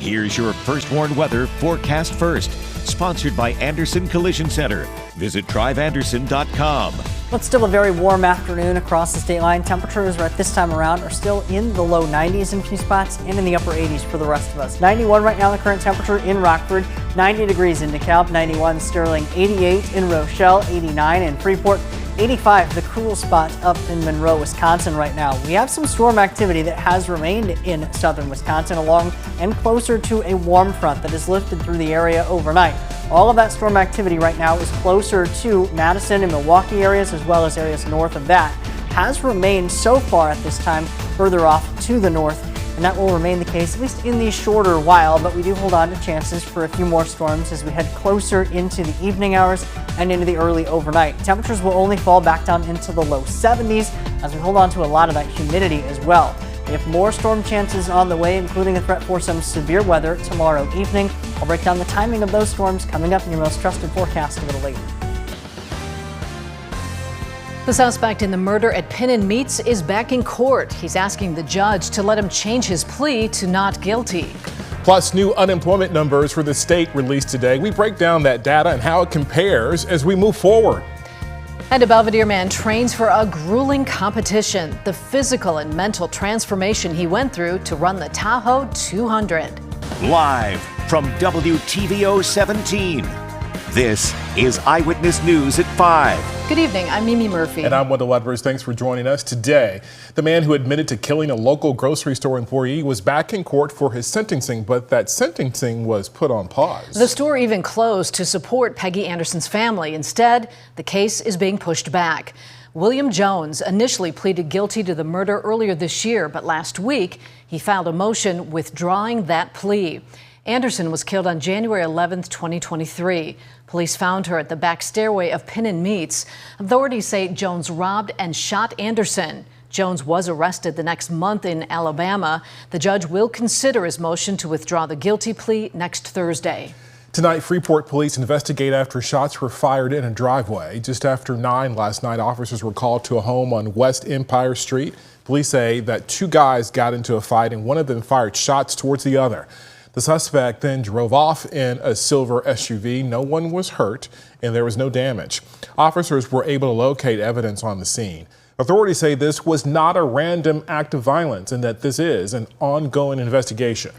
Here's your First Warn Weather forecast first, sponsored by Anderson Collision Center. Visit driveanderson.com. It's still a very warm afternoon across the state line. Temperatures at this time around are still in the low 90s in a few spots and in the upper 80s for the rest of us. 91 right now the current temperature in Rockford, 90 degrees in DeKalb, 91 Sterling, 88 in Rochelle, 89 in Freeport, 85 the cool spot up in Monroe, Wisconsin right now. We have some storm activity that has remained in southern Wisconsin along and closer to a warm front that has lifted through the area overnight. All of that storm activity right now is closer to Madison and Milwaukee areas as well as areas north of that. Has remained so far at this time further off to the north, and that will remain the case at least in the shorter while, but we do hold on to chances for a few more storms as we head closer into the evening hours and into the early overnight. Temperatures will only fall back down into the low 70s as we hold on to a lot of that humidity as well. We have more storm chances on the way, including a threat for some severe weather tomorrow evening. I'll break down the timing of those storms coming up in your most trusted forecast a little later. The suspect in the murder at Pin & Meats is back in court. He's asking the judge to let him change his plea to not guilty. Plus, new unemployment numbers for the state released today. We break down that data and how it compares as we move forward. And a Belvedere man trains for a grueling competition, the physical and mental transformation he went through to run the Tahoe 200. Live from WTVO 17. This is Eyewitness News at 5. Good evening, I'm Mimi Murphy. And I'm Wendell Edwards. Thanks for joining us today. The man who admitted to killing a local grocery store employee was back in court for his sentencing, but that sentencing was put on pause. The store even closed to support Peggy Anderson's family. Instead, the case is being pushed back. William Jones initially pleaded guilty to the murder earlier this year, but last week he filed a motion withdrawing that plea. Anderson was killed on January 11, 2023. Police found her at the back stairway of Pin & Meats. Authorities say Jones robbed and shot Anderson. Jones was arrested the next month in Alabama. The judge will consider his motion to withdraw the guilty plea next Thursday. Tonight, Freeport police investigate after shots were fired in a driveway. Just after 9 last night, officers were called to a home on West Empire Street. Police say that 2 guys got into a fight and one of them fired shots towards the other. The suspect then drove off in a silver SUV. No one was hurt and there was no damage. Officers were able to locate evidence on the scene. Authorities say this was not a random act of violence and that this is an ongoing investigation.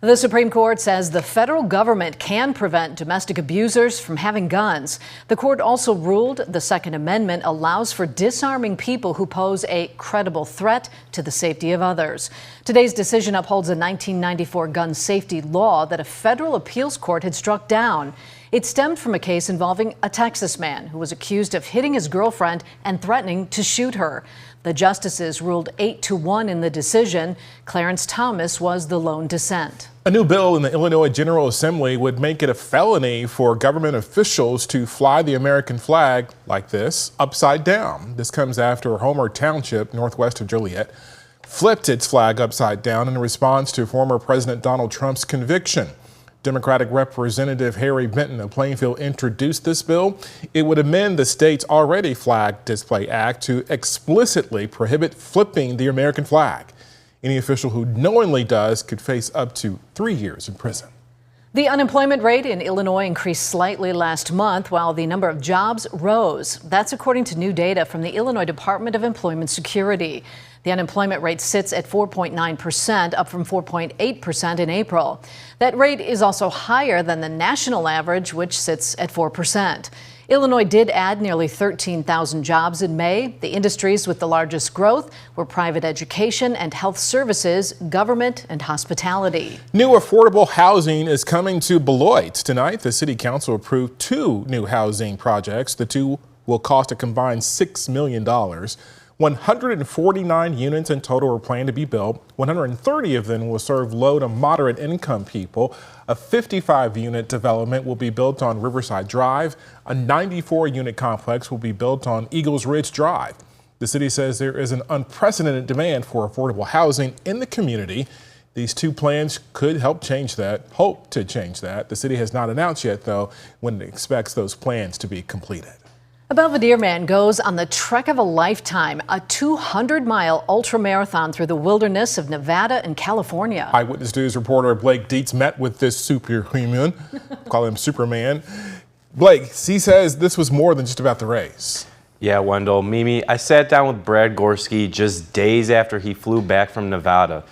The Supreme Court says the federal government can prevent domestic abusers from having guns. The court also ruled the Second Amendment allows for disarming people who pose a credible threat to the safety of others. Today's decision upholds a 1994 gun safety law that a federal appeals court had struck down. It stemmed from a case involving a Texas man who was accused of hitting his girlfriend and threatening to shoot her. The justices ruled 8-1 in the decision. Clarence Thomas was the lone dissent. A new bill in the Illinois General Assembly would make it a felony for government officials to fly the American flag like this, upside down. This comes after Homer Township, northwest of Joliet, flipped its flag upside down in response to former President Donald Trump's conviction. Democratic Representative Harry Benton of Plainfield introduced this bill. It would amend the state's already Flag Display Act to explicitly prohibit flipping the American flag. Any official who knowingly does could face up to 3 years in prison. The unemployment rate in Illinois increased slightly last month while the number of jobs rose. That's according to new data from the Illinois Department of Employment Security. The unemployment rate sits at 4.9%, up from 4.8% in April. That rate is also higher than the national average, which sits at 4%. Illinois did add nearly 13,000 jobs in May. The industries with the largest growth were private education and health services, government, and hospitality. New affordable housing is coming to Beloit. Tonight, the city council approved 2 new housing projects. The 2 will cost a combined $6 million. 149 units in total are planned to be built. 130 of them will serve low to moderate income people. A 55-unit development will be built on Riverside Drive. A 94-unit complex will be built on Eagles Ridge Drive. The city says there is an unprecedented demand for affordable housing in the community. These 2 plans could hope to change that. The city has not announced yet, though, when it expects those plans to be completed. A Belvedere man goes on the trek of a lifetime, a 200-mile ultramarathon through the wilderness of Nevada and California. Eyewitness News reporter Blake Dietz met with this superhuman, call him Superman. Blake, he says this was more than just about the race. Yeah, Wendell, Mimi, I sat down with Brad Gorski just days after he flew back from Nevada.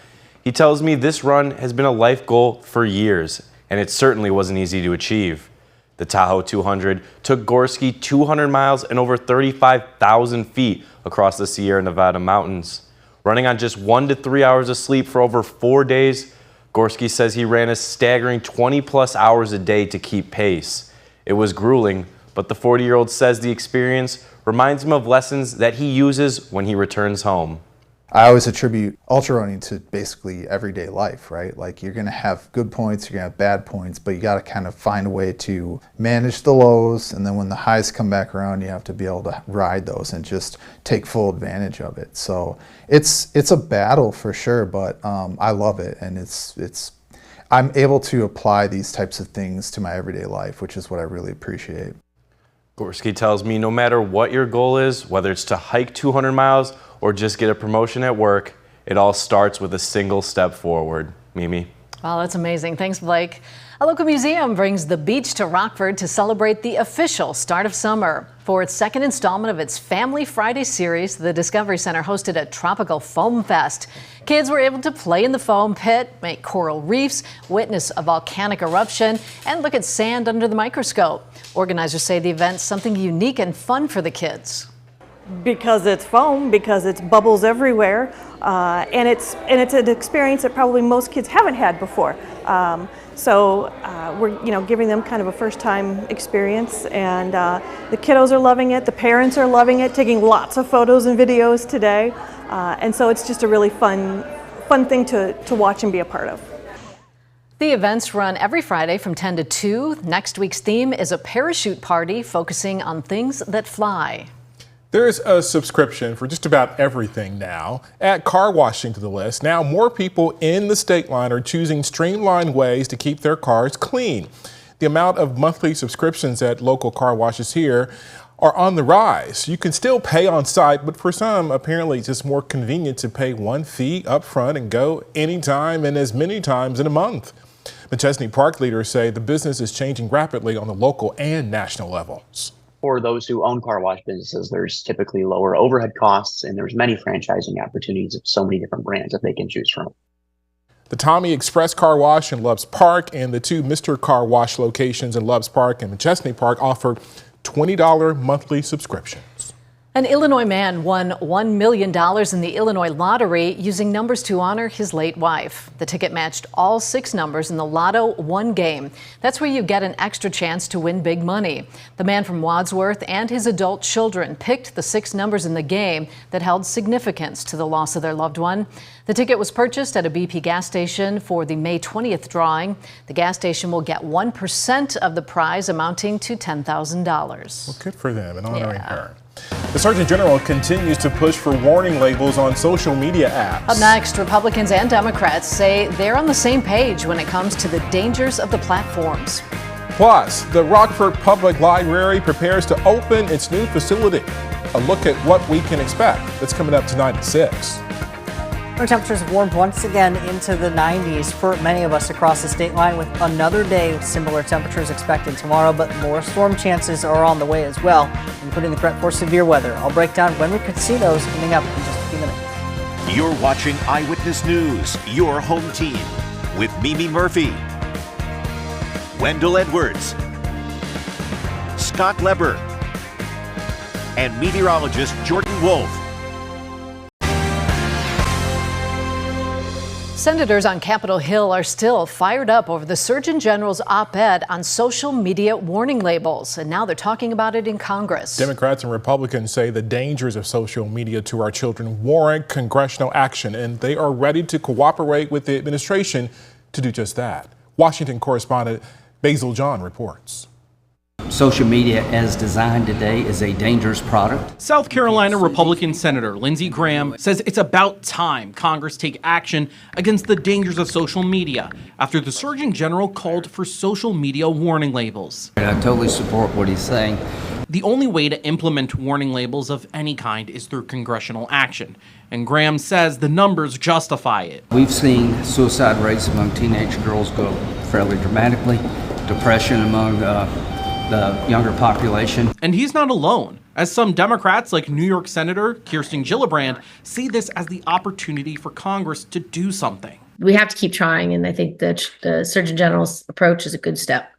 He tells me this run has been a life goal for years, and it certainly wasn't easy to achieve. The Tahoe 200 took Gorski 200 miles and over 35,000 feet across the Sierra Nevada mountains. Running on just 1 to 3 hours of sleep for over 4 days, Gorski says he ran a staggering 20-plus hours a day to keep pace. It was grueling, but the 40-year-old says the experience reminds him of lessons that he uses when he returns home. I always attribute ultra running to basically everyday life, right? Like you're going to have good points, you're going to have bad points, but you got to kind of find a way to manage the lows, and then when the highs come back around, you have to be able to ride those and just take full advantage of it. So it's a battle for sure, but I love it, and I'm able to apply these types of things to my everyday life, which is what I really appreciate. Gorski tells me no matter what your goal is, whether it's to hike 200 miles or just get a promotion at work, it all starts with a single step forward. Mimi. Wow, that's amazing. Thanks, Blake. A local museum brings the beach to Rockford to celebrate the official start of summer. For its second installment of its Family Friday series, the Discovery Center hosted a tropical foam fest. Kids were able to play in the foam pit, make coral reefs, witness a volcanic eruption, and look at sand under the microscope. Organizers say the event's something unique and fun for the kids. Because it's foam, because it's bubbles everywhere, and it's an experience that probably most kids haven't had before. So we're giving them kind of a first-time experience, and the kiddos are loving it. The parents are loving it, taking lots of photos and videos today, and so it's just a really fun thing to watch and be a part of. The events run every Friday from 10 to 2. Next week's theme is a parachute party focusing on things that fly. There's a subscription for just about everything now. Add car washing to the list. Now more people in the state line are choosing streamlined ways to keep their cars clean. The amount of monthly subscriptions at local car washes here are on the rise. You can still pay on site, but for some, apparently it's just more convenient to pay one fee up front and go anytime and as many times in a month. McChesney Park leaders say the business is changing rapidly on the local and national levels. For those who own car wash businesses, there's typically lower overhead costs, and there's many franchising opportunities of so many different brands that they can choose from. The Tommy Express Car Wash in Loves Park and the two Mr. Car Wash locations in Loves Park and McChesney Park offer $20 monthly subscriptions. An Illinois man won $1 million in the Illinois lottery using numbers to honor his late wife. The ticket matched all 6 numbers in the Lotto 1 game. That's where you get an extra chance to win big money. The man from Wadsworth and his adult children picked the 6 numbers in the game that held significance to the loss of their loved one. The ticket was purchased at a BP gas station for the May 20th drawing. The gas station will get 1% of the prize, amounting to $10,000. Well, good for them and honoring her. The Surgeon General continues to push for warning labels on social media apps. Up next, Republicans and Democrats say they're on the same page when it comes to the dangers of the platforms. Plus, the Rockford Public Library prepares to open its new facility. A look at what we can expect. That's coming up tonight at 6. Our temperatures have warmed once again into the 90s for many of us across the state line, with another day with similar temperatures expected tomorrow, but more storm chances are on the way as well, including the threat for severe weather. I'll break down when we could see those coming up in just a few minutes. You're watching Eyewitness News, your home team, with Mimi Murphy, Wendell Edwards, Scott Leber, and meteorologist Jordan Wolf. Senators on Capitol Hill are still fired up over the Surgeon General's op-ed on social media warning labels, and now they're talking about it in Congress. Democrats and Republicans say the dangers of social media to our children warrant congressional action, and they are ready to cooperate with the administration to do just that. Washington correspondent Basil John reports. Social media as designed today is a dangerous product. South Carolina Republican Senator Lindsey Graham says it's about time Congress take action against the dangers of social media after the Surgeon General called for social media warning labels. I totally support what he's saying. The only way to implement warning labels of any kind is through congressional action, and Graham says the numbers justify it. We've seen suicide rates among teenage girls go fairly dramatically, depression among the younger population. And he's not alone, as some Democrats like New York Senator Kirsten Gillibrand see this as the opportunity for Congress to do something. We have to keep trying, and I think that the Surgeon General's approach is a good step.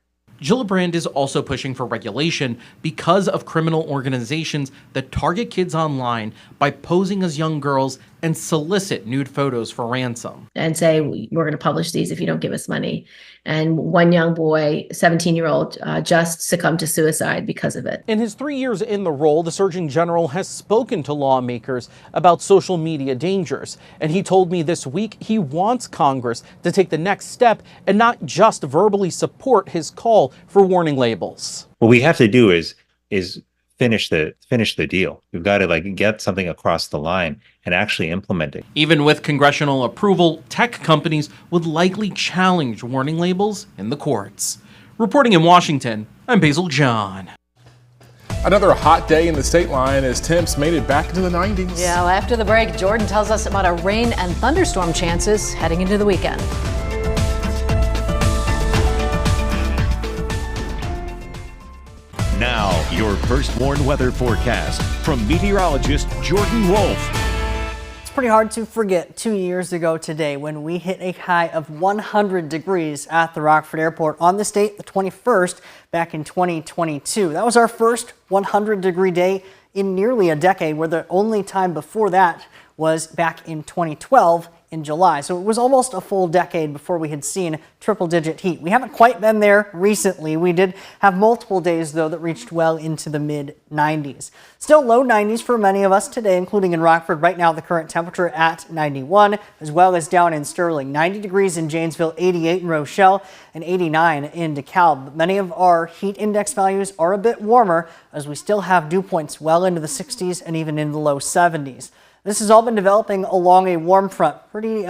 Gillibrand is also pushing for regulation because of criminal organizations that target kids online by posing as young girls and solicit nude photos for ransom. And say, we're going to publish these if you don't give us money. And one young boy, 17-year-old, just succumbed to suicide because of it. In his 3 years in the role, the Surgeon General has spoken to lawmakers about social media dangers. And he told me this week he wants Congress to take the next step and not just verbally support his call for warning labels. What we have to do is finish the deal. We've got to get something across the line and actually implement it. Even with congressional approval, tech companies would likely challenge warning labels in the courts. Reporting in Washington, I'm Basil John. Another hot day in the state line as temps made it back into the 90s. Yeah, well, after the break, Jordan tells us about our rain and thunderstorm chances heading into the weekend. Now, your first warned weather forecast from meteorologist Jordan Wolf. It's pretty hard to forget 2 years ago today when we hit a high of 100 degrees at the Rockford Airport on this date, the 21st, back in 2022. That was our first 100-degree day in nearly a decade, where the only time before that was back in 2012 in July. So it was almost a full decade before we had seen triple-digit heat. We haven't quite been there recently. We did have multiple days, though, that reached well into the mid-90s. Still low 90s for many of us today, including in Rockford. Right now, the current temperature at 91, as well as down in Sterling. 90 degrees in Janesville, 88 in Rochelle, and 89 in DeKalb. But many of our heat index values are a bit warmer, as we still have dew points well into the 60s and even in the low 70s. This has all been developing along a warm front. Pretty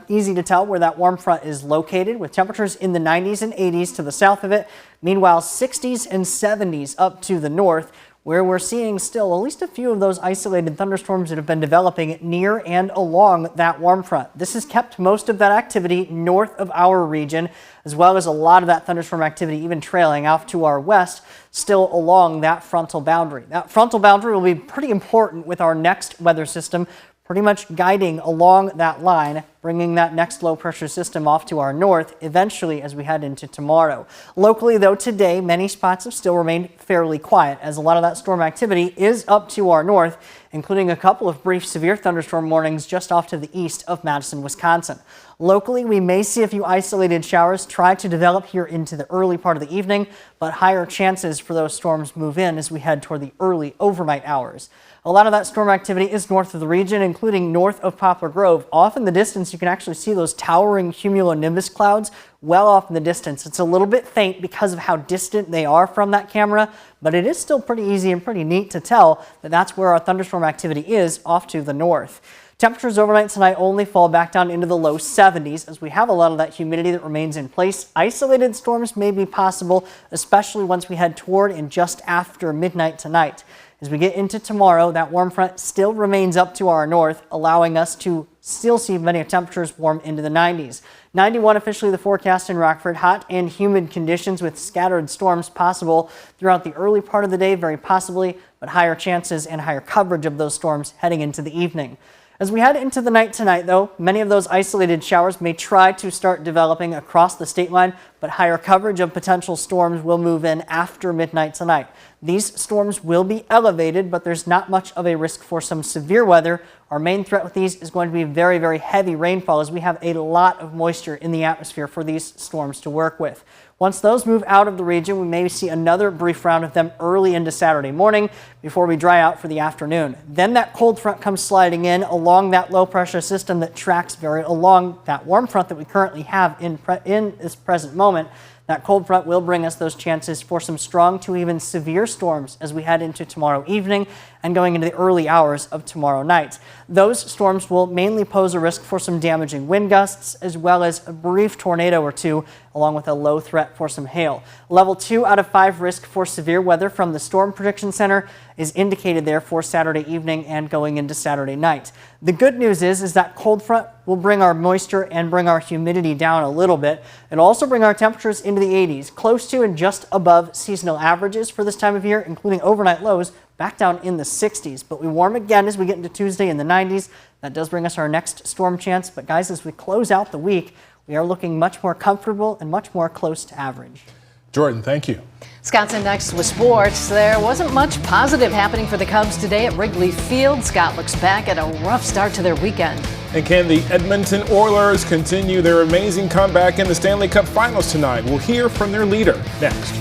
easy to tell where that warm front is located, with temperatures in the 90s and 80s to the south of it. Meanwhile, 60s and 70s up to the north, where we're seeing still at least a few of those isolated thunderstorms that have been developing near and along that warm front. This has kept most of that activity north of our region, as well as a lot of that thunderstorm activity even trailing off to our west, still along that frontal boundary. That frontal boundary will be pretty important with our next weather system, pretty much guiding along that line, bringing that next low pressure system off to our north eventually as we head into tomorrow. Locally, though, today, many spots have still remained fairly quiet, as a lot of that storm activity is up to our north, including a couple of brief severe thunderstorm warnings just off to the east of Madison, Wisconsin. Locally, we may see a few isolated showers try to develop here into the early part of the evening, but higher chances for those storms move in as we head toward the early overnight hours. A lot of that storm activity is north of the region, including north of Poplar Grove. Off in the distance, you can actually see those towering cumulonimbus clouds well off in the distance. It's a little bit faint because of how distant they are from that camera, but it is still pretty easy and pretty neat to tell that that's where our thunderstorm activity is off to the north. Temperatures overnight tonight only fall back down into the low 70s as we have a lot of that humidity that remains in place. Isolated storms may be possible, especially once we head toward and just after midnight tonight. As we get into tomorrow, that warm front still remains up to our north, allowing us to still see many temperatures warm into the 90s. 91 officially the forecast in Rockford. Hot and humid conditions with scattered storms possible throughout the early part of the day, very possibly, but higher chances and higher coverage of those storms heading into the evening. As we head into the night tonight, though, many of those isolated showers may try to start developing across the state line, but higher coverage of potential storms will move in after midnight tonight. These storms will be elevated, but there's not much of a risk for some severe weather. Our main threat with these is going to be very, very heavy rainfall, as we have a lot of moisture in the atmosphere for these storms to work with. Once those move out of the region, we may see another brief round of them early into Saturday morning before we dry out for the afternoon. Then that cold front comes sliding in along that low pressure system that tracks very along that warm front that we currently have in this present moment. That cold front will bring us those chances for some strong to even severe storms as we head into tomorrow evening and going into the early hours of tomorrow night. Those storms will mainly pose a risk for some damaging wind gusts as well as a brief tornado or two, along with a low threat for some hail. Level 2 out of 5 risk for severe weather from the Storm Prediction Center is indicated there for Saturday evening and going into Saturday night. The good news is that cold front will bring our moisture and bring our humidity down a little bit. It'll also bring our temperatures into the 80s, close to and just above seasonal averages for this time of year, including overnight lows back down in the 60s. But we warm again as we get into Tuesday in the 90s. That does bring us our next storm chance. But guys, as we close out the week, we are looking much more comfortable and much more close to average. Jordan, thank you. Scott's in next with sports. There wasn't much positive happening for the Cubs today at Wrigley Field. Scott looks back at a rough start to their weekend. And can the Edmonton Oilers continue their amazing comeback in the Stanley Cup Finals tonight? We'll hear from their leader next.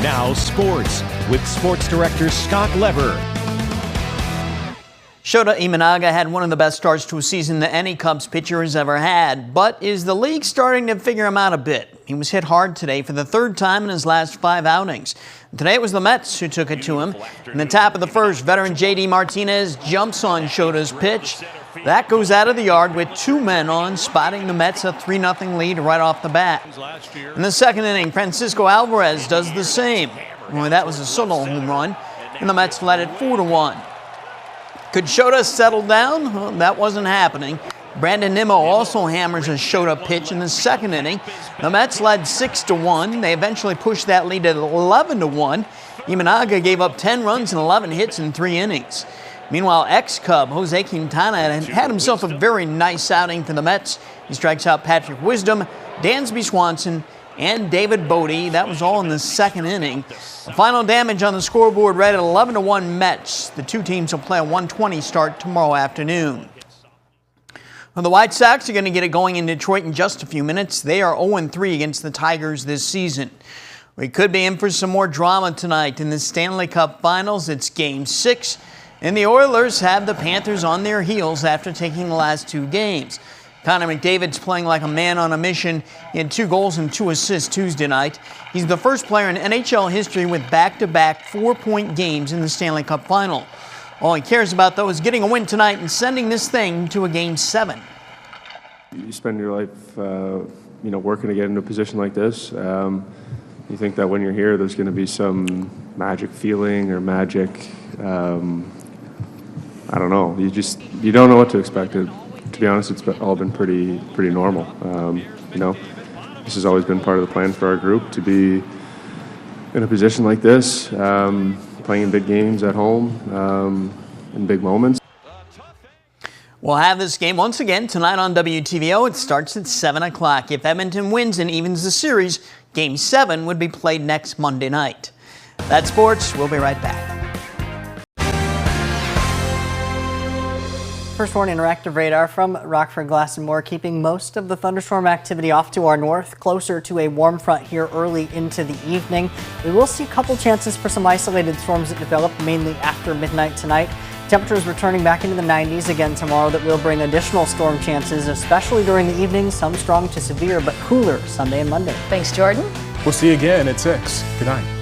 Now sports with sports director Scott Lever. Shota Imanaga had one of the best starts to a season that any Cubs pitcher has ever had, but is the league starting to figure him out a bit? He was hit hard today for the third time in his last 5 outings. Today it was the Mets who took it to him. In the top of the first, veteran J.D. Martinez jumps on Shota's pitch. That goes out of the yard with 2 men on, spotting the Mets a 3-0 lead right off the bat. In the second inning, Francisco Alvarez does the same. Only that was a solo home run, and the Mets led it 4-1. Could Shota settle down? Well, that wasn't happening. Brandon Nimmo also hammers a Shota pitch in the second inning. The Mets led 6-1. They eventually pushed that lead to 11-1. Imanaga gave up 10 runs and 11 hits in 3 innings. Meanwhile, ex-Cub Jose Quintana had himself a very nice outing for the Mets. He strikes out Patrick Wisdom, Dansby Swanson, and David Bodie. That was all in the second inning. The final damage on the scoreboard read at 11-1 Mets. The two teams will play a 1:20 start tomorrow afternoon. Well, the White Sox are going to get it going in Detroit in just a few minutes. They are 0-3 against the Tigers this season. We could be in for some more drama tonight in the Stanley Cup Finals. It's Game 6, and the Oilers have the Panthers on their heels after taking the last 2 games. Connor McDavid's playing like a man on a mission. He had 2 goals and 2 assists Tuesday night. He's the first player in NHL history with back-to-back 4-point games in the Stanley Cup Final. All he cares about, though, is getting a win tonight and sending this thing to a Game 7. You spend your life, working to get into a position like this. You think that when you're here, there's going to be some magic feeling or magic. I don't know. You don't know what to expect. To be honest, it's all been pretty normal. This has always been part of the plan for our group to be in a position like this, playing in big games at home, in big moments. We'll have this game once again tonight on WTVO. It starts at 7 o'clock. If Edmonton wins and evens the series, Game 7 would be played next Monday night. That's sports. We'll be right back. First Warn Interactive Radar from Rockford Glass & More, keeping most of the thunderstorm activity off to our north, closer to a warm front here early into the evening. We will see a couple chances for some isolated storms that develop mainly after midnight tonight. Temperatures returning back into the 90s again tomorrow. That will bring additional storm chances, especially during the evening. Some strong to severe, but cooler Sunday and Monday. Thanks, Jordan. We'll see you again at 6. Good night.